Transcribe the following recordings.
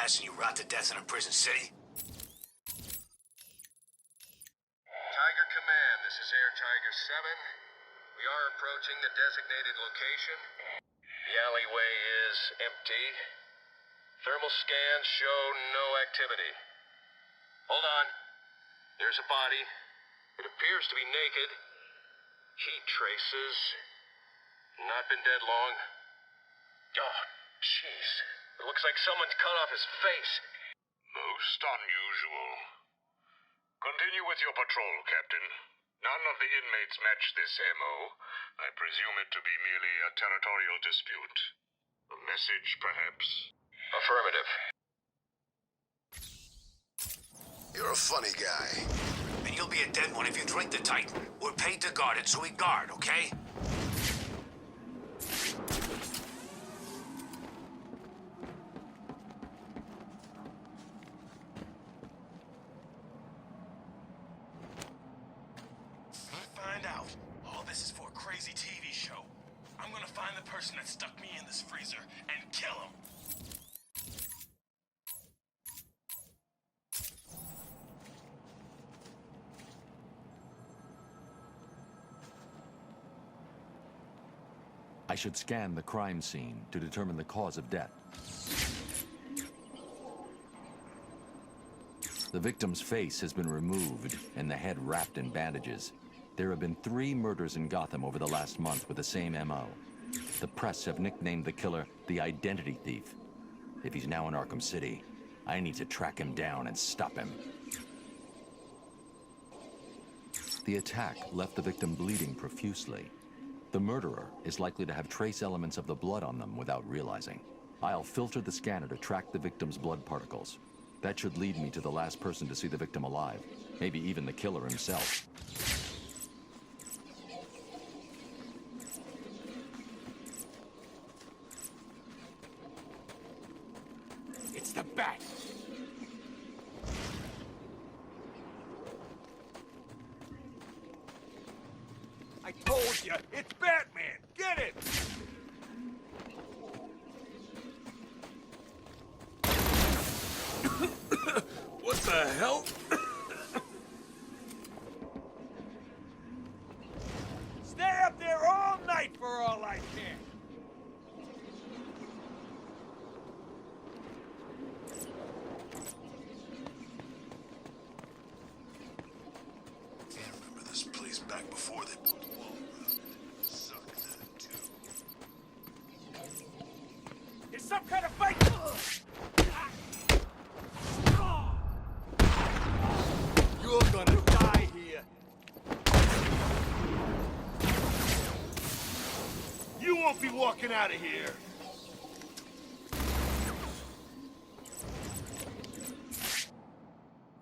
assassin you rot to death in a prison city? Tiger Command, this is Air Tiger 7. We are approaching the designated location. The alleyway is empty. Thermal scans show no activity. Hold on. There's a body. It appears to be naked. Heat traces. Not been dead long. Oh, jeez. It looks like someone's cut off his face. Most unusual. Continue with your patrol, Captain. None of the inmates match this MO. I presume it to be merely a territorial dispute. A message, perhaps? Affirmative. You're a funny guy. And you'll be a dead one if you drink the Titan. We're paid to guard it, so we guard, okay? Find out. All this is for a crazy TV show. I'm gonna find the person that stuck me in this freezer and kill him. I should scan the crime scene to determine the cause of death. The victim's face has been removed and the head wrapped in bandages. There have been 3 murders in Gotham over the last month with the same MO. The press have nicknamed the killer the Identity Thief. If he's now in Arkham City, I need to track him down and stop him. The attack left the victim bleeding profusely. The murderer is likely to have trace elements of the blood on them without realizing. I'll filter the scanner to track the victim's blood particles. That should lead me to the last person to see the victim alive, maybe even the killer himself. It's the bat. I told you, it's Batman. Get it. What the hell? Stay up there all night for all I can. Can't remember this place back before they built a wall around it. Suck that too. It's some kind of fight. You're gonna die here. You won't be walking out of here.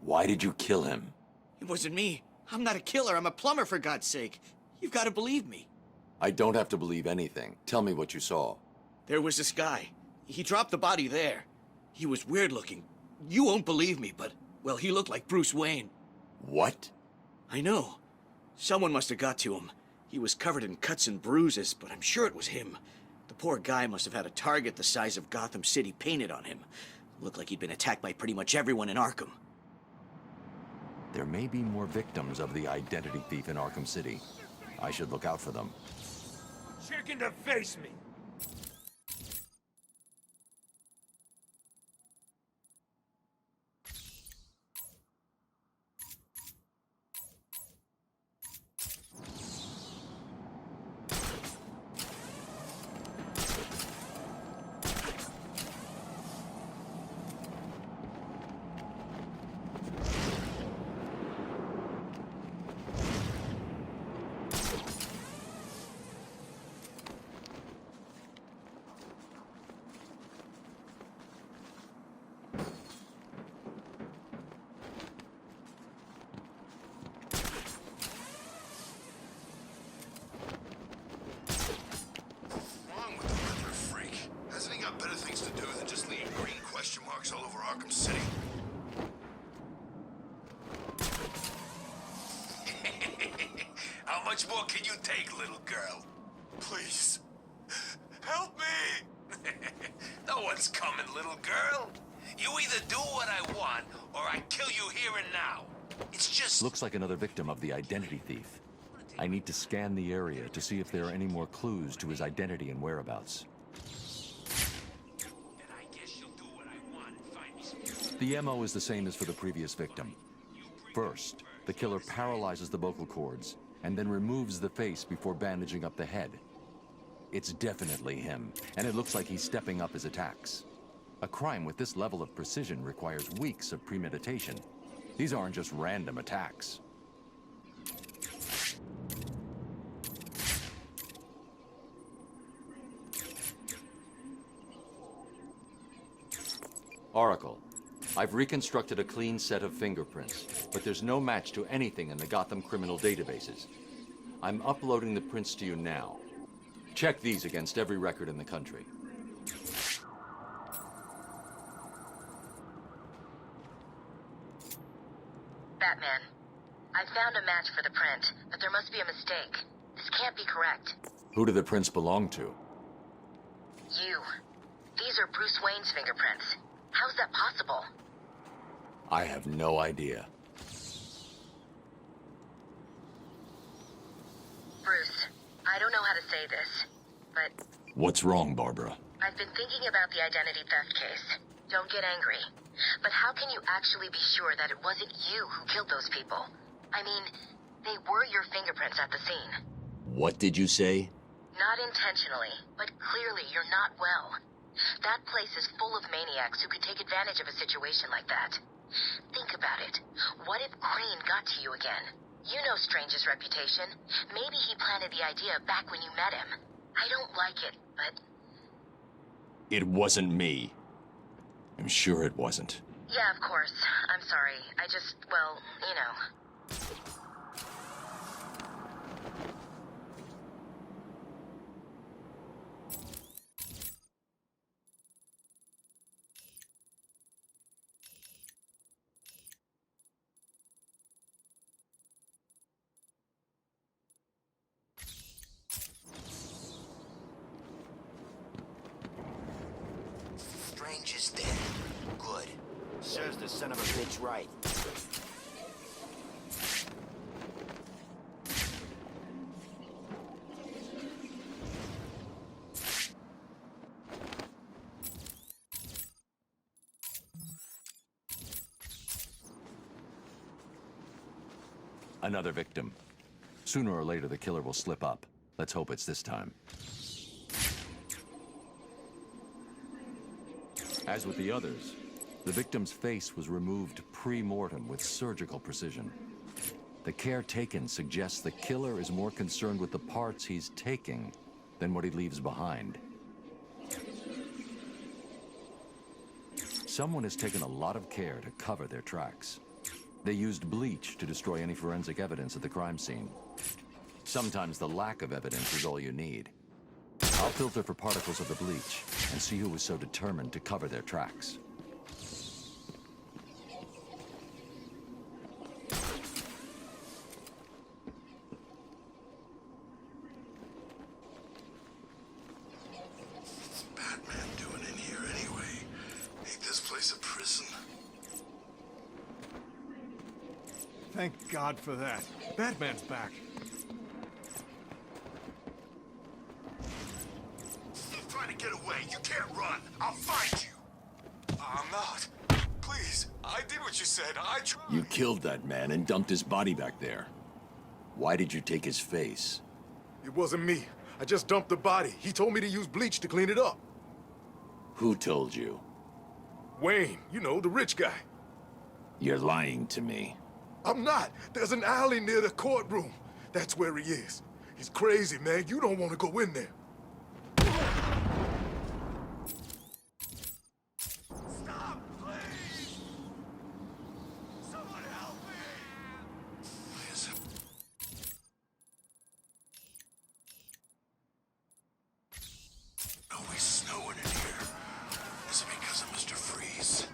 Why did you kill him? It wasn't me. I'm not a killer. I'm a plumber, for God's sake. You've got to believe me. I don't have to believe anything. Tell me what you saw. There was this guy. He dropped the body there. He was weird looking. You won't believe me, but, well, he looked like Bruce Wayne. What? I know. Someone must have got to him. He was covered in cuts and bruises, but I'm sure it was him. The poor guy must have had a target the size of Gotham City painted on him. Looked like he'd been attacked by pretty much everyone in Arkham. There may be more victims of the Identity Thief in Arkham City. I should look out for them. Chicken to face me. all over Arkham City. How much more can you take, little girl? Please, help me! No one's coming, little girl. You want, or I kill you here and now. It's just... Looks like another victim of the identity thief. I need to scan the area to see if there are any more clues to his identity and whereabouts. And I guess you'll do what I want and find me some... The MO is the same as for the previous victim. First, the killer paralyzes the vocal cords and then removes the face before bandaging up the head. It's definitely him, and it looks like he's stepping up his attacks. A crime with this level of precision requires weeks of premeditation. These aren't just random attacks. Oracle, I've reconstructed a clean set of fingerprints, but there's no match to anything in the Gotham criminal databases. I'm uploading the prints to you now. Check these against every record in the country. Batman, I found a match for the print, but there must be a mistake. This can't be correct. Who do the prints belong to? You. These are Bruce Wayne's fingerprints. How's that possible? I have no idea. Bruce, I don't know how to say this, but What's wrong, Barbara? I've been thinking about the identity theft case. Don't get angry. But how can you actually be sure that it wasn't you who killed those people? I mean, they were your fingerprints at the scene. What did you say? Not intentionally, but clearly you're not well. That place is full of maniacs who could take advantage of a situation like that. Think about it. What if Crane got to you again? You know Strange's reputation. Maybe he planted the idea back when you met him. I don't like it, but... It wasn't me. I'm sure it wasn't. Yeah, of course. I'm sorry. I just, well, you know... Strange is dead. Good. Serves the son of a bitch right. Another victim. Sooner or later, the killer will slip up. Let's hope it's this time. As with the others, the victim's face was removed pre-mortem with surgical precision. The care taken suggests the killer is more concerned with the parts he's taking than what he leaves behind. Someone has taken a lot of care to cover their tracks. They used bleach to destroy any forensic evidence at the crime scene. Sometimes the lack of evidence is all you need. I'll filter for particles of the bleach and see who was so determined to cover their tracks. What's Batman doing in here anyway? Ain't this place a prison? Thank God for that. Batman's back. You're trying to get away. You can't run. I'll find you. I'm not. Please, I did what you said. I tried. You killed that man and dumped his body back there. Why did you take his face? It wasn't me. I just dumped the body. He told me to use bleach to clean it up. Who told you? Wayne, you know, the rich guy. You're lying to me. I'm not. There's an alley near the courtroom. That's where he is. He's crazy, man. You don't want to go in there. Stop, please! Someone help me! Why is it? Always snowing in here. Is it because of Mr. Freeze?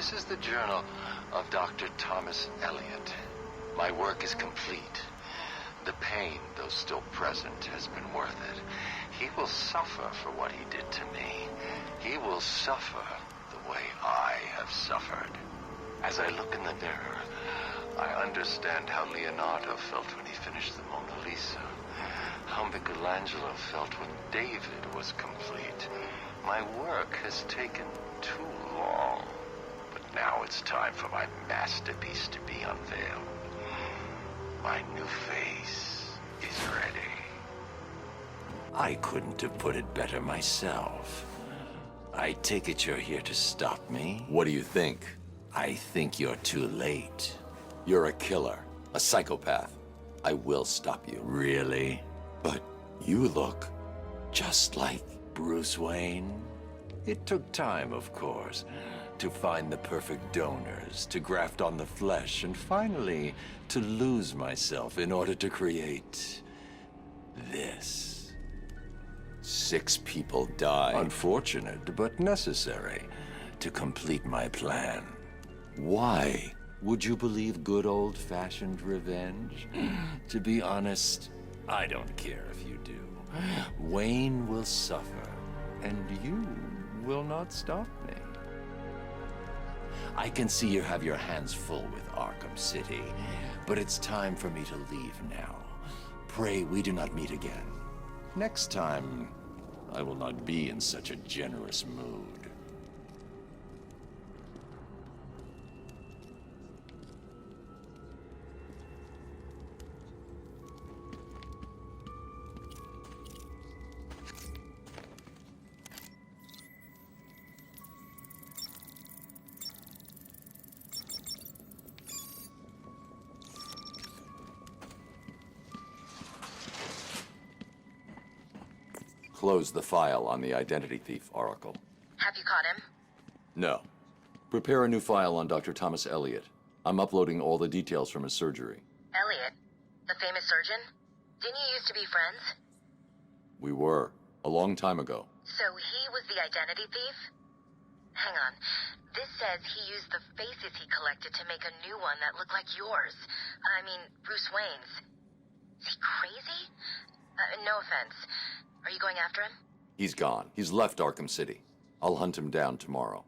This is the journal of Dr. Thomas Elliot. My work is complete. The pain, though still present, has been worth it. He will suffer for what he did to me. He will suffer the way I have suffered. As I look in the mirror, I understand how Leonardo felt when he finished the Mona Lisa. How Michelangelo felt when David was complete. My work has taken too long. But now it's time for my masterpiece to be unveiled. My new face is ready. I couldn't have put it better myself. I take it you're here to stop me? What do you think? I think you're too late. You're a killer, a psychopath. I will stop you. Really? But you look just like Bruce Wayne. It took time, of course, to find the perfect donors, to graft on the flesh, and finally to lose myself in order to create this. 6 people died. Unfortunate, but necessary to complete my plan. Why would you believe good old-fashioned revenge? To be honest, I don't care if you do. Wayne will suffer, and you will not stop me. I can see you have your hands full with Arkham City, but it's time for me to leave now. Pray we do not meet again. Next time, I will not be in such a generous mood. Close the file on the identity thief, Oracle. Have you caught him? No. Prepare a new file on Dr. Thomas Elliot. I'm uploading all the details from his surgery. Elliot? The famous surgeon? Didn't you used to be friends? We were. A long time ago. So he was the identity thief? Hang on. This says he used the faces he collected to make a new one that looked like yours. I mean, Bruce Wayne's. Is he crazy? No offense. Are you going after him? He's gone. He's left Arkham City. I'll hunt him down tomorrow.